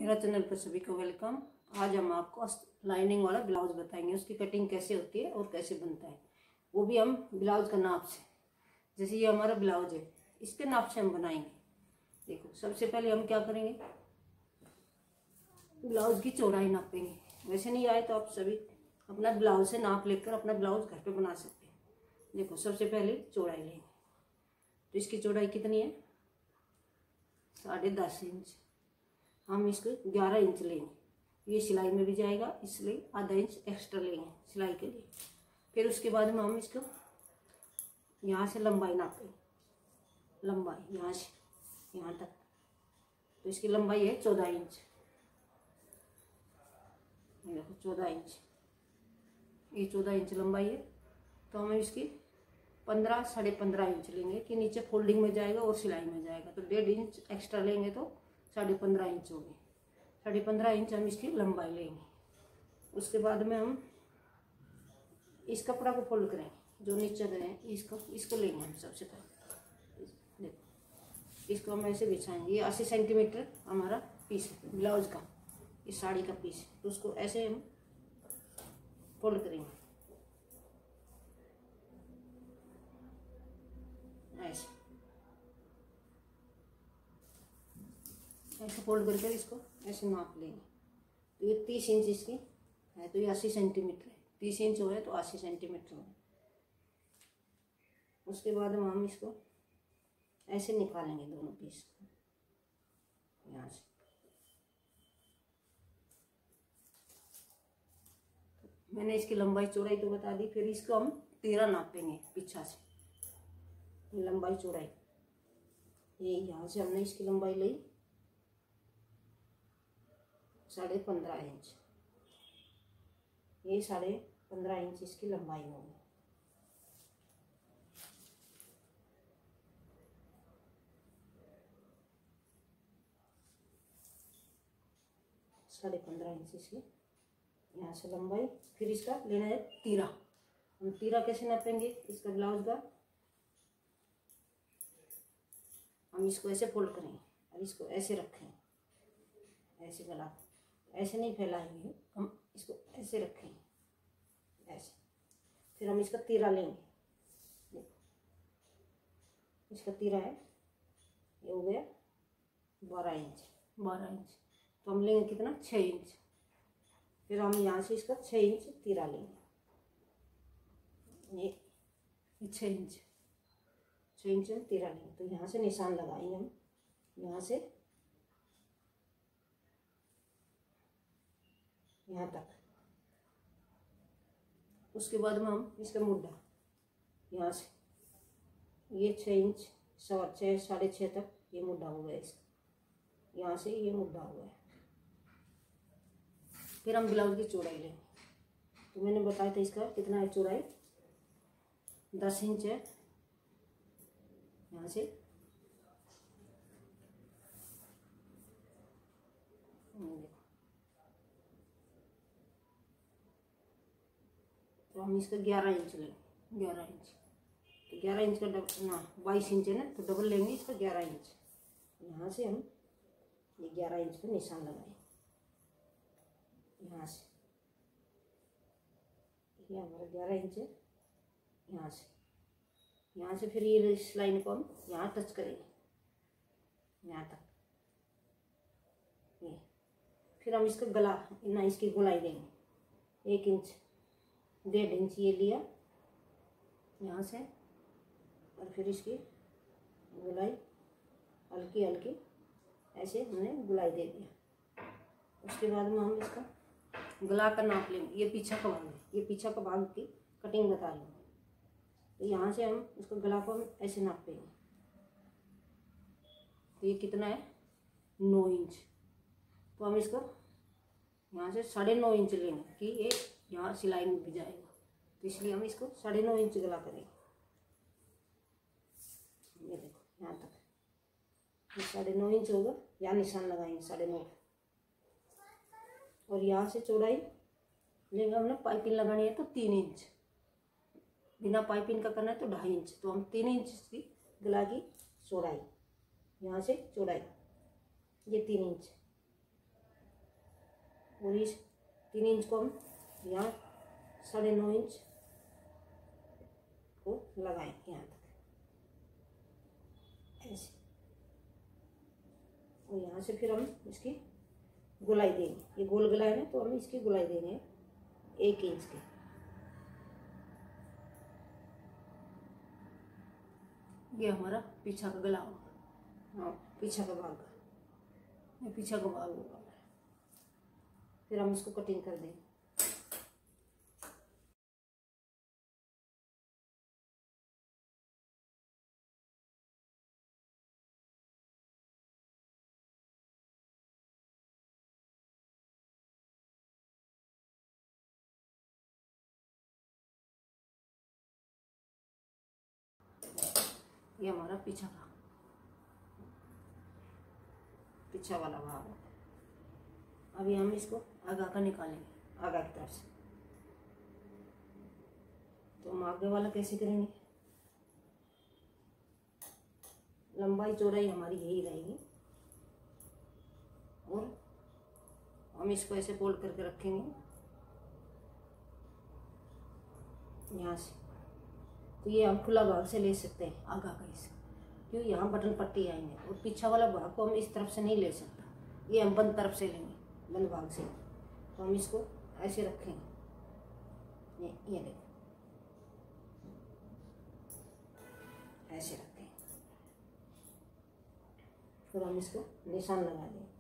मेरा चैनल पर सभी को वेलकम। आज हम आपको लाइनिंग वाला ब्लाउज बताएंगे, उसकी कटिंग कैसे होती है और कैसे बनता है, वो भी हम ब्लाउज का नाप से। जैसे ये हमारा ब्लाउज है, इसके नाप से हम बनाएंगे। देखो, सबसे पहले हम क्या करेंगे, ब्लाउज की चौड़ाई नापेंगे। वैसे नहीं आए तो आप सभी अपना ब्लाउज से नाप लेकर अपना ब्लाउज घर पे बना सकते हैं। देखो, सबसे पहले चौड़ाई लेंगे, तो इसकी चौड़ाई कितनी है, 10.5 इंच। हम इसको 11 इंच लेंगे, ये सिलाई में भी जाएगा, इसलिए आधा इंच एक्स्ट्रा लेंगे सिलाई के लिए। फिर उसके बाद में हम इसको यहाँ से लंबाई नापेंगे, लंबाई यहाँ से यहाँ तक, तो इसकी लंबाई है 14 इंच। देखो 14 इंच, ये 14 इंच लंबाई है। तो हम इसकी 15 साढ़े 15 इंच लेंगे कि नीचे फोल्डिंग में जाएगा और सिलाई में जाएगा, तो 1.5 इंच एक्स्ट्रा लेंगे तो 15.5 इंच होगी। 15.5 इंच हम इसकी लंबाई लेंगे। उसके बाद में हम इस कपड़ा को फोल्ड करेंगे, जो नीचे करें इसको लेंगे हम। सबसे पहले देखो, इसको हम ऐसे बिछाएंगे। ये 80 सेंटीमीटर हमारा पीस है ब्लाउज का, इस साड़ी का पीस है, तो उसको ऐसे हम फोल्ड करेंगे, ऐसे फोल्ड करके इसको ऐसे नाप लेंगे। तो ये 30 इंच इसकी है, तो ये 80 सेंटीमीटर है। 30 इंच हो है तो 80 सेंटीमीटर है। उसके बाद हम इसको ऐसे निकालेंगे दोनों पीस यहाँ से। मैंने इसकी लंबाई चौड़ाई तो बता दी। फिर इसको हम 13 नापेंगे पीछा से, लंबाई चौड़ाई। ये यहाँ से हमने इसकी लंबाई ली 15.5 इंच, ये 15.5 इंच इसकी लंबाई होगी। साढ़े 15 इंच इसकी यहाँ से लंबाई। फिर इसका लेना है तीरा। हम तीरा कैसे नापेंगे इसका ब्लाउज का, हम इसको ऐसे फोल्ड करेंगे और इसको ऐसे रखेंगे, ऐसे गला ऐसे नहीं फैलाएंगे, हम इसको ऐसे रखेंगे ऐसे। फिर हम इसका तीरा लेंगे। देखो, इसका तीरा है, ये हो गया 12 इंच। 12 इंच तो हम लेंगे कितना, 6 इंच। फिर हम यहाँ से इसका 6 इंच तीरा लेंगे, ये 6 इंच हम तीरा लेंगे। तो यहाँ से निशान लगाएंगे हम, यहाँ से यहाँ तक। उसके बाद में हम इसका मुड्ढा यहाँ से, ये 6 इंच 6.25 साढ़े 6 तक ये मुड्ढा हो गया इसका, यहाँ से ये मुड्ढा हो गया। फिर हम ब्लाउज की चौड़ाई लेंगे। तो मैंने बताया था इसका कितना है चौड़ाई, 10 इंच है यहाँ से। तो हम इसका 11 इंच लेंगे, 11 इंच। तो 11 इंच का 22 इंच है ना, तो डबल लेंगे इसका 11 इंच। यहाँ से हम ये 11 इंच का निशान लगाएंगे, यहाँ से ये हमारा 11 इंच है यहाँ से। फिर ये इस लाइन को हम यहाँ टच करेंगे, यहाँ तक ये। फिर हम इसका गला ना, इसकी गोलाई देंगे 1 इंच 1.5 इंच ये लिया यहाँ से, और फिर इसकी गोलाई हल्की हल्की ऐसे हमने गोलाई दे दिया। उसके बाद में हम इसका गला का नाप लेंगे। ये पीछा का भाग है, ये पीछा का भाग की कटिंग बता रही हूँ। तो यहाँ से हम इसको गला को हम ऐसे नापेंगे। तो ये कितना है, 9 इंच। तो हम इसको यहाँ से 9.5 इंच लेंगे कि ये यहाँ सिलाई में भी जाएगा, तो इसलिए हम इसको 9.5 इंच गला करेंगे। ये देखो यहाँ तक, ये 9.5 इंच होगा, यहाँ निशान लगाएंगे 9.5। और यहाँ से चौड़ाई लेंगे हमने, पाइपिंग लगानी है तो 3 इंच, बिना पाइपिंग का करना है तो 2.5 इंच। तो हम 3 इंच की गला की चौड़ाई, यहाँ से चौड़ाई ये 3 इंच। और इस 3 इंच को हम यहाँ 9.5 इंच को लगाएं यहाँ तक ऐसे, और यहाँ से फिर हम इसकी गोलाई देंगे। ये गोल गला है ना, तो हम इसकी गोलाई देंगे 1 इंच की। ये हमारा पीछा का गला होगा, हाँ पीछा का भाग, ये पीछा का भाग होगा। फिर हम इसको कटिंग कर देंगे। ये हमारा पीछा वाला भाग है। अभी हम इसको आगा का निकालेंगे, आगा की तरफ से। तो हम आगे वाला कैसे करेंगे, लंबाई चौड़ाई हमारी यही रहेगी, और हम इसको ऐसे फोल्ड करके रखेंगे यहाँ से। तो ये हम खुला भाग से ले सकते हैं आगा का हिस्सा, क्योंकि यहाँ बटन पट्टी आएंगे, और पीछा वाला भाग को हम इस तरफ से नहीं ले सकता, ये हम बंद तरफ से लेंगे, बंद भाग से। तो हम इसको ऐसे रखेंगे, ये देखो ऐसे रखेंगे, फिर हम इसको निशान लगा देंगे।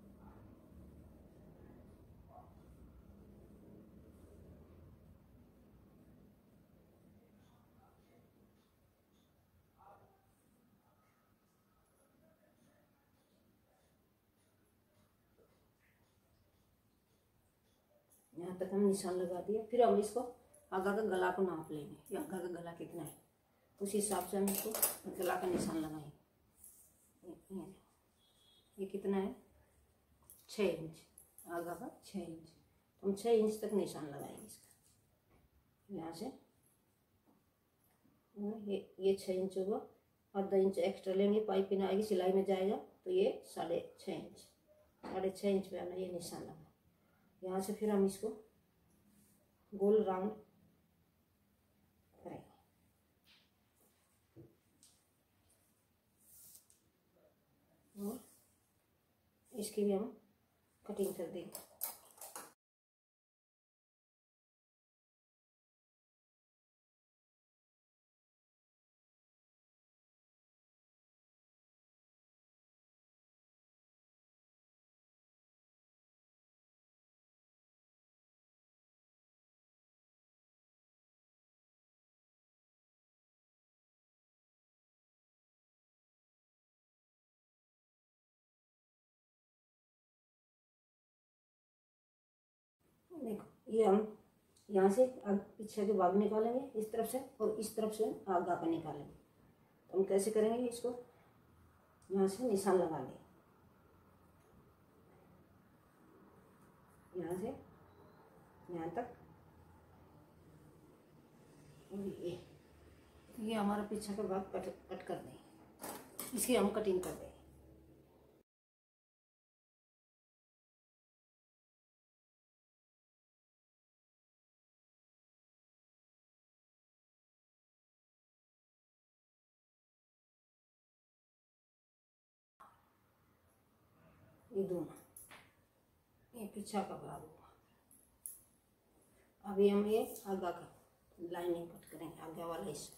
यहाँ तक हम निशान लगा दिया। फिर हम इसको आगा का गला को नाप लेंगे, ये आगा का गला कितना है, उस हिसाब से हम इसको गला का निशान लगाएंगे। ये कितना है, 6 इंच, आगा का 6 इंच। तो हम 6 इंच तक निशान लगाएंगे इसका, यहाँ से ये 6 इंच होगा, आधा इंच एक्स्ट्रा लेंगे, पाइपिंग आएगी, सिलाई में जाएगा, तो ये 6.5 इंच, 6.5 इंच पे हमें ये निशान लगा। यहाँ से फिर हम इसको गोल राउंड करेंगे, और इसकी भी हम कटिंग कर देंगे। देखो ये हम यहाँ से पीछे के भाग निकालेंगे इस तरफ से, और इस तरफ से आगा का निकालेंगे। तो हम कैसे करेंगे, इसको यहाँ से निशान लगा लें, यहाँ से यहाँ तक, और ये हमारा पीछे का भाग कट कर दें, इसकी हम कटिंग कर दें। ये दोनों, ये पीछा का भाग होगा। अभी हम ये आगा का लाइनिंग कट करेंगे, आगे वाला हिस्सा।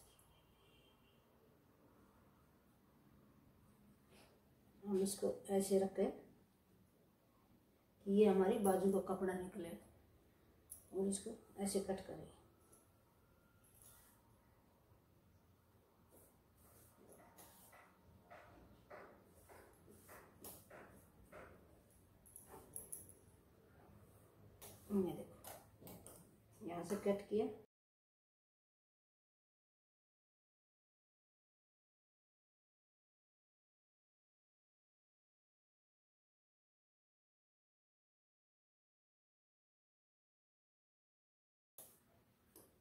हम इसको ऐसे रखें कि ये हमारी बाजू का कपड़ा निकले, और इसको ऐसे कट करें। ये देखो यहाँ से कट किया,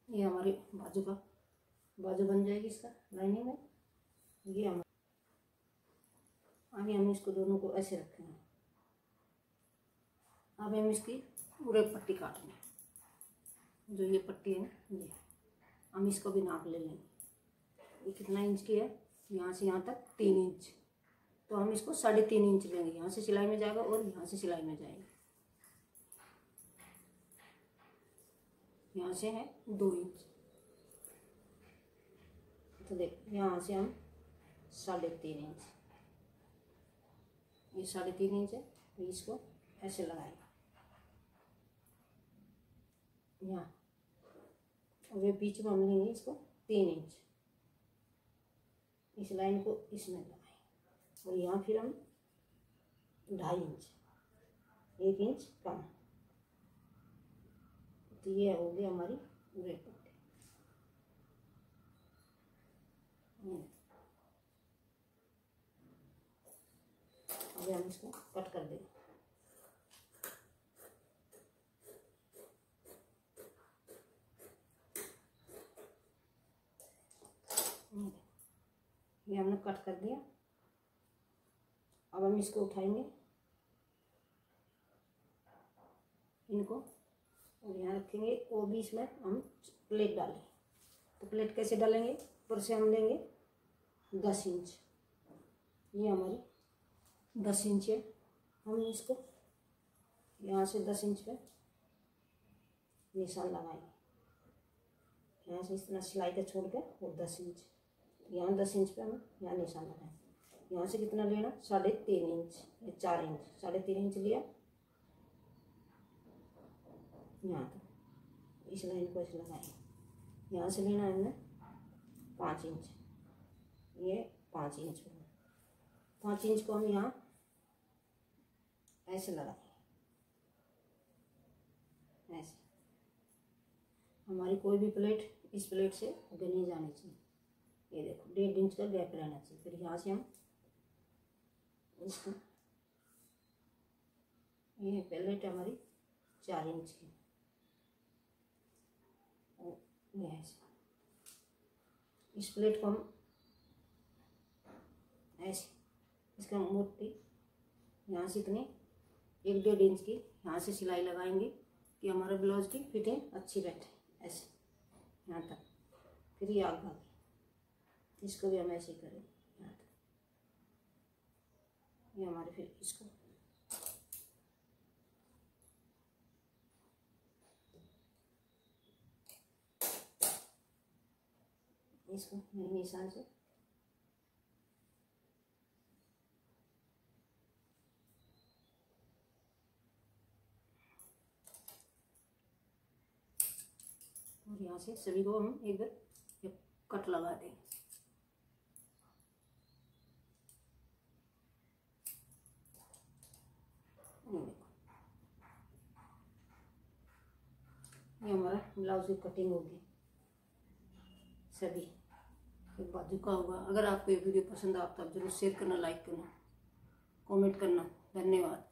ये हमारी बाजू बन जाएगी इसका लाइनिंग में। ये हम आगे हम इसको दोनों को ऐसे रखेंगे। अब हम इसकी पूरे पट्टी काटनी है। जो ये पट्टी है ना, ये हम इसको भी नाप ले लेंगे। ये कितना इंच की है, यहाँ से यहाँ तक 3 इंच, तो हम इसको 3.5 इंच लेंगे। यहाँ से सिलाई में जाएगा और यहाँ से सिलाई में जाएगा। यहाँ से है 2 इंच, तो देख यहाँ से हम 3.5 इंच, ये 3.5 इंच है, तो इसको ऐसे लगाएंगे यहाँ, और ये बीच में हम लेंगे इसको 3 इंच, इस लाइन को इसमें लगाएंगे, और यहाँ फिर हम 2.5 इंच, 1 इंच कम, तो ये हो गई हमारी पूरे पट्टी। अभी हम इसको कट कर देंगे। ये हमने कट कर दिया। अब हम इसको उठाएंगे इनको, और यहाँ रखेंगे, और बीच में हम प्लेट डालें। तो प्लेट कैसे डालेंगे, ऊपर से हम लेंगे 10 इंच, ये हमारी 10 इंच है। हम इसको यहाँ से 10 इंच पे निशान लगाएंगे, यहाँ से इस तरह सिलाई का छोड़ के, और 10 इंच यहाँ 10 इंच पे हम यहाँ निशान लगाएंगे। यहाँ से कितना लेना, 3.5 इंच या 4 इंच, 3.5 इंच लिया यहाँ तक, इस लाइन को ऐसे लगाएंगे। यहाँ से लेना है हमने 5 इंच, ये 5 इंच, 5 इंच को हम यहाँ ऐसे लगाएंगे, ऐसे। हमारी कोई भी प्लेट इस प्लेट से आगे नहीं जानी चाहिए, ये देखो 1.5 इंच का गैप रहना चाहिए। फिर यहाँ से हम इसको, ये प्लेट हमारी 4 इंच की, और ये ऐसे इस प्लेट को हम ऐसे, इसका मोटी यहाँ से इतनी 1.5 इंच की यहाँ से सिलाई लगाएंगे कि हमारे ब्लाउज की फिटिंग अच्छी बैठे, ऐसे यहाँ तक। फिर ये आगे, इसको भी हम ऐसे ही करें यहाँ तक, ये हमारे, फिर इसको निशान से और यहाँ से सभी को हम एक बार कट लगा देंगे। ये हमारा ब्लाउज की कटिंग होगी सभी, एक बाजू का होगा। अगर आपको ये वीडियो पसंद आता है, जरूर शेयर करना, लाइक करना, कमेंट करना। धन्यवाद।